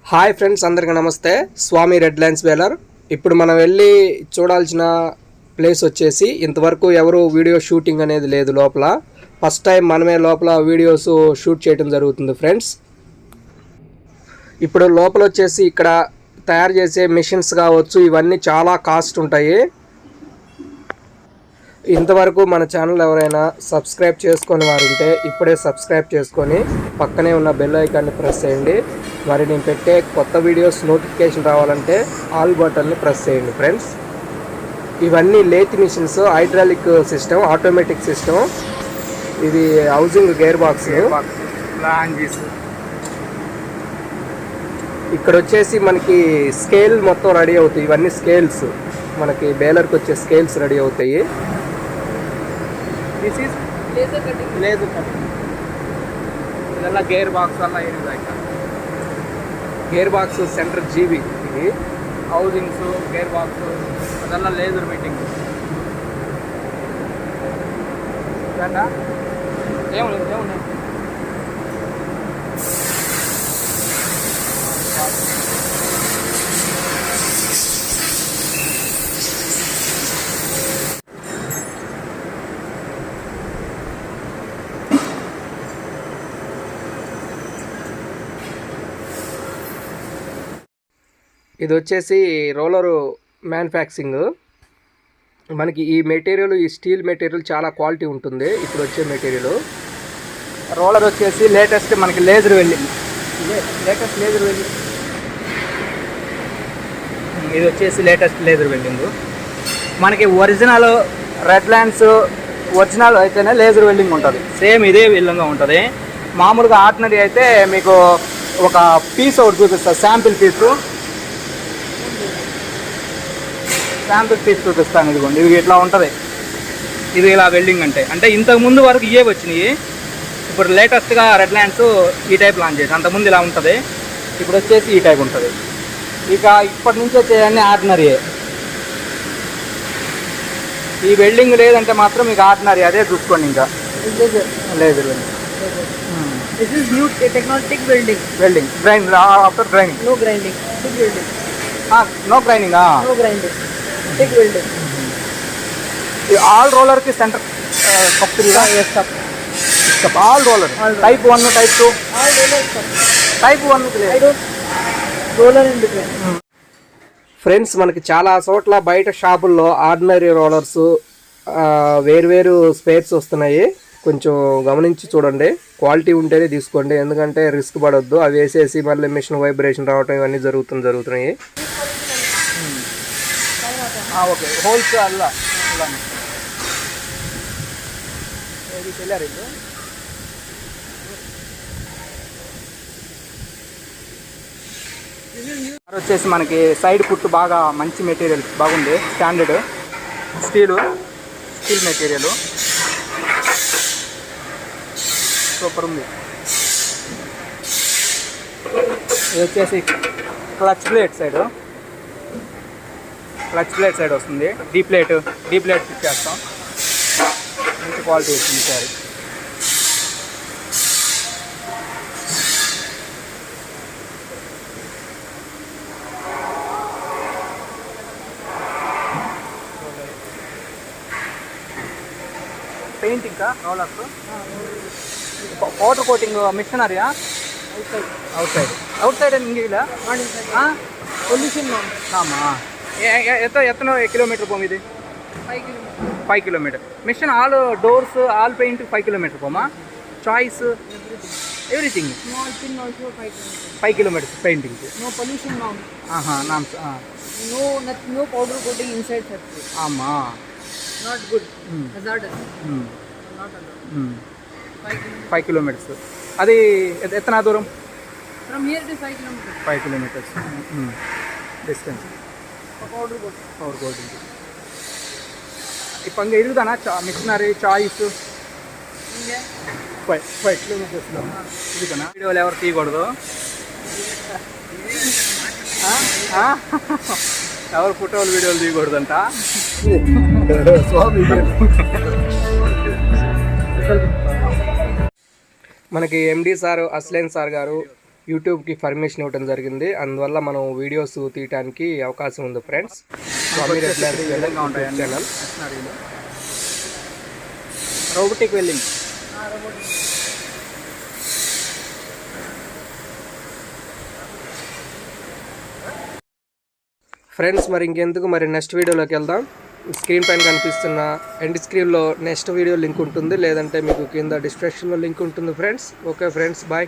Hi friends, అందరికీ నమస్తే. స్వామి red lines Whaler. ఇప్పుడు మనం వెళ్ళి చూడాల్సిన ప్లేస్ వచ్చేసి, ఇంతవరకు ఎవరు వీడియో షూటింగ్ అనేది లేదు లోపల. ఫస్ట్ టైం మనమే లోపల వీడియోస్ షూట్ చేయడం జరుగుతుంది ఫ్రెండ్స్. ఇప్పుడు లోపల వచ్చేసి ఇక్కడ తయారు చేసే మిషన్స్ కావచ్చు, ఇవన్నీ చాలా కాస్ట్ ఉంటాయి. ఇంతవరకు మన ఛానల్ ఎవరైనా సబ్స్క్రైబ్ చేసుకొని వారు ఉంటే ఇప్పుడే సబ్స్క్రైబ్ చేసుకొని పక్కనే ఉన్న బెల్ ఐకాన్ని ప్రెస్ చేయండి. మరి నేను పెట్టే కొత్త వీడియోస్ నోటిఫికేషన్ రావాలంటే ఆల్ బటన్ని ప్రెస్ చేయండి ఫ్రెండ్స్. ఇవన్నీ lathe machines, hydraulic system, automatic system. ఇది హౌసింగ్ గేర్ బాక్స్. ఇక్కడ వచ్చేసి మనకి స్కేల్ మొత్తం రెడీ అవుతాయి. ఇవన్నీ స్కేల్స్, మనకి బేలర్కి వచ్చే స్కేల్స్ రెడీ అవుతాయి. This is laser cutting. ಇದೆಲ್ಲ ಗೇರ್ ಬಾಕ್ಸ್ ಎಲ್ಲ ಏನಿದೆ ಆಯ್ತಾ. ಗೇರ್ ಬಾಕ್ಸ್ ಸೆಂಟರ್ GB ఇది. ಹೌಸಿಂಗ್ಸು, ಗೇರ್ ಬಾಕ್ಸು ಅದೆಲ್ಲ ಲೇಸರ್ ಮೀಟಿಂಗ್. ఏమున్నాయి ఇది వచ్చేసి రోలరు మ్యానుఫ్యాక్చరింగ్. మనకి ఈ మెటీరియల్, ఈ స్టీల్ మెటీరియల్ చాలా క్వాలిటీ ఉంటుంది. ఇప్పుడు వచ్చే మెటీరియల్ రోలర్ వచ్చేసి లేటెస్ట్ మనకి laser welding. Latest laser welding. ఇది వచ్చేసి లేటెస్ట్ లేజర్ వెల్డింగ్. మనకి ఒరిజినల్ రెడ్ లైన్స్ ఒరిజినల్ అయితేనే లేజర్ వెల్డింగ్ ఉంటుంది. సేమ్ ఇదే విధంగా ఉంటుంది. మామూలుగా ఆర్డినరీ అయితే మీకు ఒక పీస్ ఒకటి చూపిస్తారు, శాంపిల్ పీస్ చూపిస్తాను. ఇదిగోండి, ఇవి ఇట్లా ఉంటుంది. ఇది ఇలా వెల్డింగ్ అంటే ఇంతకు ముందు వరకు ఇవే వచ్చినాయి. ఇప్పుడు లేటెస్ట్గా రెడ్ లైన్స్ ఈ టైప్ లాంచ్ చేసి, అంతకుముందు ఇలా ఉంటుంది, ఇప్పుడు వచ్చేసి ఈ టైప్ ఉంటుంది. ఇక ఇప్పటి నుంచి వచ్చేవన్నీ ఆర్డినరీ. ఈ వెల్డింగ్ లేదంటే మాత్రం మీకు ఆర్డినరీ అదే చూసుకోండి. ఇంకా laser welding. This is new technologic welding. Grind after grinding. No grinding. Stick welding. No grinding. No grinding. Stick welding. All roller ki center cup. Yes, cup. All roller. Type 1, type 2. All rollers cup. Type 1 I don't roller in between. Friends, మనకి చాలా చోట్ల బయట షాపుల్లో ordinary rollers వేరు spares వస్తున్నాయి. కొంచెం గమనించి చూడండి, క్వాలిటీ ఉంటేనే తీసుకోండి. ఎందుకంటే రిస్క్ పడొద్దు. అవి వేసేసి మళ్ళీ మిషన్ వైబ్రేషన్ రావటం ఇవన్నీ జరుగుతున్నాయి. ఓకే, హోల్స్ అಲ್ಲ వచ్చేసి మనకి సైడ్ పుట్టు బాగా మంచి మెటీరియల్ బాగుంది. స్టాండర్డ్ స్టీల్ మెటీరియల్ సూపర్ ఉంది. ఇది వచ్చేసి క్లచ్ ప్లేట్ సైడ్ వస్తుంది. డీ ప్లేట్ ఫిట్ చేస్తాం. మంచి క్వాలిటీ వచ్చింది sorry. Painting rollers, powder coating machinery. Outside ఇంగిಲ್ಲ Pollution norm. ಎತ್ತನೋ ಕಿಲೋಮೀಟರ್ ಪೋಮ್ ಇದು 5 kilometers. 5 kilometers. Machine all doors all paint 5 kilometers ಪೋಮ. Choice everything. Small pin also 5 kilometers. 5 kilometers painting. No pollution norm. norms. No powder coating inside factory. Amma. Not good. Hazardous. Not allowed. 5 kilometers. అది ఎత్తనా దూరం? From here to 5 kilometers. 5 kilometers distance. Powder coating. இப்போ அங்கே இருக்குதானா machinery choice? India 5 kilometers இதுதானா? వీడియోలు ఎవరు తీయకూడదు. ఎవరు ఫోటోలు వీడియోలు తీయకూడదంట. మనకి MD సార్, అస్లేన్ సార్ గారు యూట్యూబ్కి పర్మిషన్ ఇవ్వడం జరిగింది. అందువల్ల మనం వీడియోస్ తీయడానికి అవకాశం ఉంది friends. Swami Redlands channel. Robotic welding. Friends మరి ఇంకెందుకు, మరి నెక్స్ట్ వీడియోలోకి వెళ్దాం. స్క్రీన్ పైన కనిపిస్తున్న ఎండ్ స్క్రీన్లో నెక్స్ట్ వీడియో లింక్ ఉంటుంది, లేదంటే మీకు కింద డిస్క్రిప్షన్లో లింక్ ఉంటుంది ఫ్రెండ్స్. Okay friends, bye.